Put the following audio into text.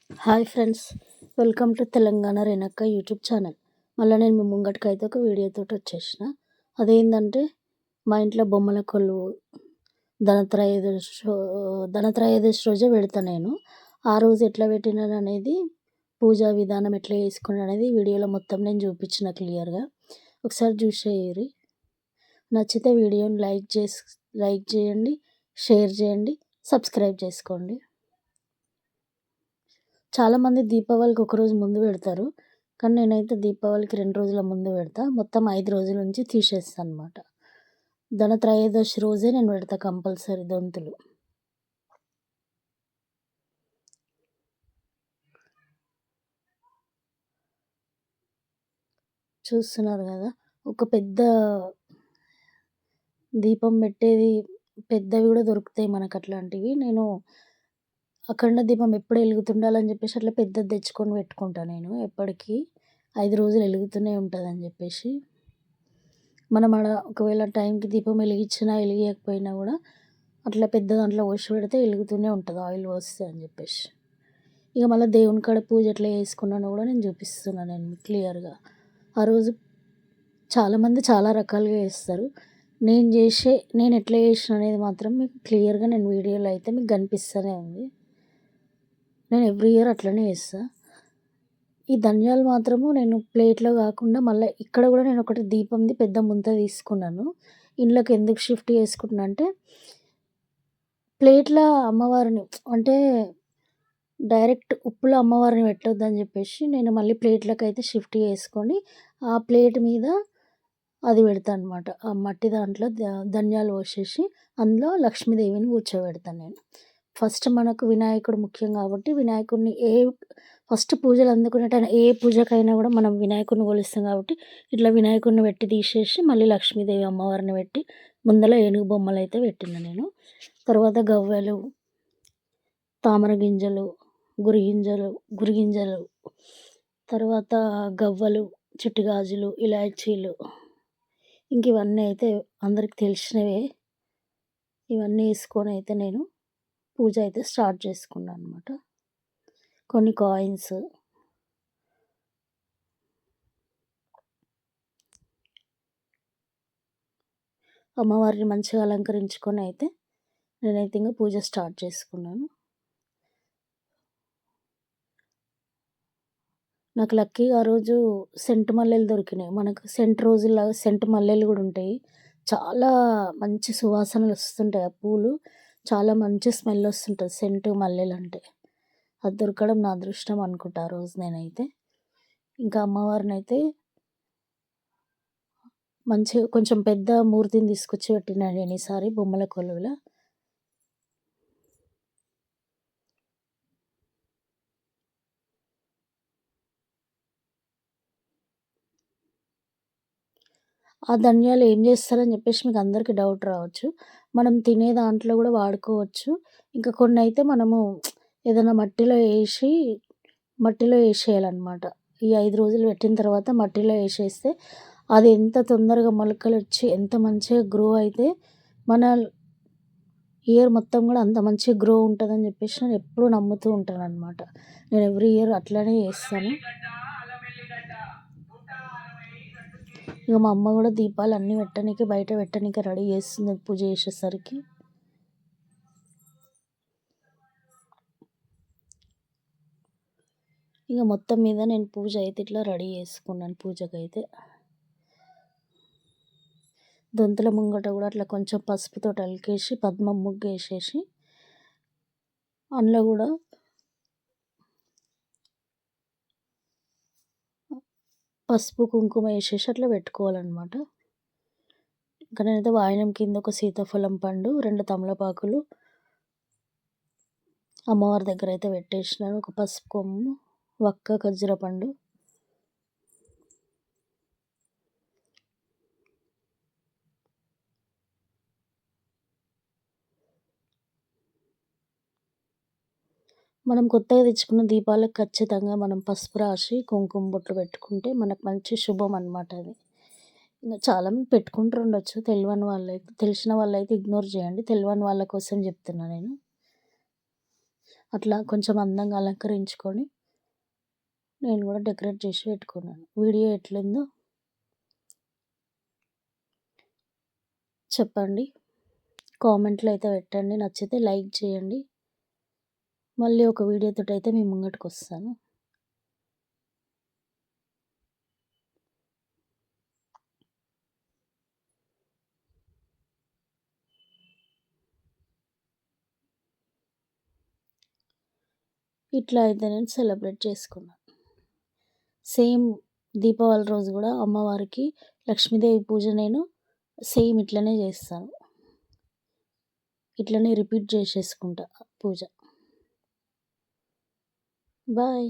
Hi friends, welcome to Telangana Renakka YouTube channel. మళ్ళీ నేను మీ ముంగటికైతే ఒక వీడియోతోటి వచ్చేసిన. అదేంటంటే మా ఇంట్లో బొమ్మల కొలువు ధనత్రయోదశి రోజే పెడతా నేను. ఆ రోజు ఎట్లా పెట్టినాను అనేది, పూజా విధానం ఎట్లా చేసుకున్నాను అనేది వీడియోలో మొత్తం నేను చూపించిన క్లియర్గా. ఒకసారి చూసేయండి. నచ్చితే వీడియోని లైక్ చేయండి, షేర్ చేయండి, సబ్స్క్రైబ్ చేసుకోండి. చాలామంది దీపావళికి ఒకరోజు ముందు పెడతారు. కానీ నేనైతే దీపావళికి 2 రోజుల ముందు పెడతా. మొత్తం 5 రోజుల నుంచి తీసేస్తా అనమాట. ధనత్రయోదశి రోజే నేను పెడతా కంపల్సరీ దొంతులు. చూస్తున్నారు కదా, ఒక పెద్ద దీపం పెట్టేది, పెద్దవి కూడా దొరుకుతాయి మనకు అట్లాంటివి. నేను అఖండ దీపం ఎప్పుడు వెలుగుతుండాలని చెప్పేసి అట్లా పెద్దది తెచ్చుకొని పెట్టుకుంటా నేను. ఎప్పటికీ 5 రోజులు వెలుగుతూనే ఉంటుందని చెప్పేసి. మనం ఆడ ఒకవేళ టైంకి దీపం వెలిగించినా వెలిగియకపోయినా కూడా అట్లా పెద్ద దాంట్లో పోసి పెడితే వెలుగుతూనే ఉంటుంది, ఆయిల్ పోస్తే అని చెప్పేసి. ఇక మళ్ళీ దేవుని కాడ పూజ ఎట్లా చేసుకున్నానో కూడా నేను చూపిస్తున్నాను నేను క్లియర్గా. ఆ రోజు చాలామంది చాలా రకాలుగా చేస్తారు. నేను ఎట్లా చేసిన అనేది మాత్రం మీకు క్లియర్గా నేను వీడియోలో అయితే మీకు కనిపిస్తూనే ఉంది. నేను ఎవ్రీ ఇయర్ అట్లనే చేస్తాను. ఈ ధనియాలు మాత్రము నేను ప్లేట్లో కాకుండా మళ్ళీ ఇక్కడ కూడా నేను ఒకటి దీపంది పెద్ద ముంత తీసుకున్నాను. ఇంట్లోకి ఎందుకు షిఫ్ట్ చేసుకుంటున్నా అంటే, ప్లేట్లో అమ్మవారిని అంటే డైరెక్ట్ ఉప్పులో అమ్మవారిని పెట్టొద్దని చెప్పేసి నేను మళ్ళీ ప్లేట్లోకి అయితే షిఫ్ట్ చేసుకొని ఆ ప్లేట్ మీద అది పెడతాను అనమాట. ఆ మట్టి దాంట్లో ధనియాలు పోసేసి అందులో లక్ష్మీదేవిని కూర్చోబెడతాను నేను. ఫస్ట్ మనకు వినాయకుడు ముఖ్యం కాబట్టి వినాయకుడిని ఫస్ట్ పూజలు అందుకునే టైం ఏ పూజకైనా కూడా మనం వినాయకుడిని కొలుస్తాం కాబట్టి ఇట్లా వినాయకుడిని పెట్టి తీసేసి మళ్ళీ లక్ష్మీదేవి అమ్మవారిని పెట్టి ముందర ఏనుగు బొమ్మలు అయితే పెట్టిన నేను. తర్వాత గవ్వలు, తామర గింజలు, గురిగింజలు, తర్వాత గవ్వలు, చిట్టి గాజులు, ఇలాచీలు, ఇంక ఇవన్నీ అయితే అందరికి తెలిసినవే. ఇవన్నీ వేసుకొని అయితే నేను పూజ అయితే స్టార్ట్ చేసుకున్నాను అనమాట. కొన్ని కాయిన్స్, అమ్మవారిని మంచిగా అలంకరించుకొని అయితే నేనైతే ఇంకా పూజ స్టార్ట్ చేసుకున్నాను. నాకు లక్కీగా ఆ రోజు సెంటు మల్లెలు దొరికినాయి. మనకు సెంటు రోజుల్లాగా సెంటు మల్లెలు కూడా ఉంటాయి. చాలా మంచి సువాసనలు వస్తుంటాయి ఆ పూలు. చాలా మంచి స్మెల్ వస్తుంటుంది సెంటు మల్లెలు అంటే. అది దొరకడం నా అదృష్టం అనుకుంటా ఆ రోజు నేనైతే. ఇంకా అమ్మవారిని అయితే మంచిగా కొంచెం పెద్ద మూర్తిని తీసుకొచ్చి పెట్టినా నేను ఈసారి బొమ్మల కొలువులో. ఆ ధనియాలు ఏం చేస్తారని చెప్పేసి మీకు అందరికీ డౌట్ రావచ్చు. మనం తినే దాంట్లో కూడా వాడుకోవచ్చు. ఇంకా కొన్ని అయితే మనము ఏదైనా మట్టిలో వేసేయాలన్నమాట. ఈ 5 రోజులు పెట్టిన తర్వాత మట్టిలో వేసేస్తే అది ఎంత తొందరగా మొలకలొచ్చి ఎంత మంచిగా గ్రో అయితే మన ఇయర్ మొత్తం కూడా అంత మంచిగా గ్రో ఉంటుందని చెప్పేసి నేను ఎప్పుడూ నమ్ముతూ ఉంటానన్నమాట. నేను ఎవ్రీ ఇయర్ అట్లనే చేస్తాను. ఇక మా అమ్మ కూడా దీపాలు అన్నీ బయట పెట్టనీకి రెడీ చేస్తుంది పూజ చేసేసరికి. ఇక మొత్తం మీద నేను పూజ అయితే ఇట్లా రెడీ చేసుకున్నాను పూజకైతే. దొంతుల ముంగట కూడా అట్లా కొంచెం పసుపుతో అలికేసి పద్మం ముగ్గు వేసేసి అందులో కూడా పసుపు కుంకుమ వేసేసి అట్లా పెట్టుకోవాలన్నమాట. ఇంకా నేనైతే వాయనం కింద ఒక సీతాఫలం పండు, 2 తమలపాకులు అమ్మవారి దగ్గర అయితే పెట్టేసినాను. ఒక పసుపు కొమ్ము, వక్క, ఖర్జూర పండు, మనం కొత్తగా తెచ్చుకున్న దీపాలకు ఖచ్చితంగా మనం పసుపు రాసి కుంకుమ బొట్లు పెట్టుకుంటే మనకు మంచి శుభం అనమాట అది. ఇంకా చాలామంది పెట్టుకుంటూ ఉండొచ్చు, తెలిసిన వాళ్ళైతే ఇగ్నోర్ చేయండి. తెలియని వాళ్ళ కోసం చెప్తున్నా నేను. అట్లా కొంచెం అందంగా అలంకరించుకొని నేను గూడా డెకరేట్ చేసి పెట్టుకున్నాను. వీడియో ఎట్లుందో చెప్పండి. కామెంట్‌లో అయితే పెట్టండి. నచ్చితే లైక్ చేయండి. మళ్ళీ ఒక వీడియోతోటైతే మీ ముంగటికొస్తాను. ఇట్లా అయితే నేను సెలబ్రేట్ చేసుకున్నా. సేమ్ దీపావళి రోజు గూడా అమ్మవారికి లక్ష్మీదేవి పూజ నేను సేమ్ ఇట్లనే చేస్తాను. ఇట్లనే రిపీట్ చేసేసుకుంటా పూజ. బాయ్.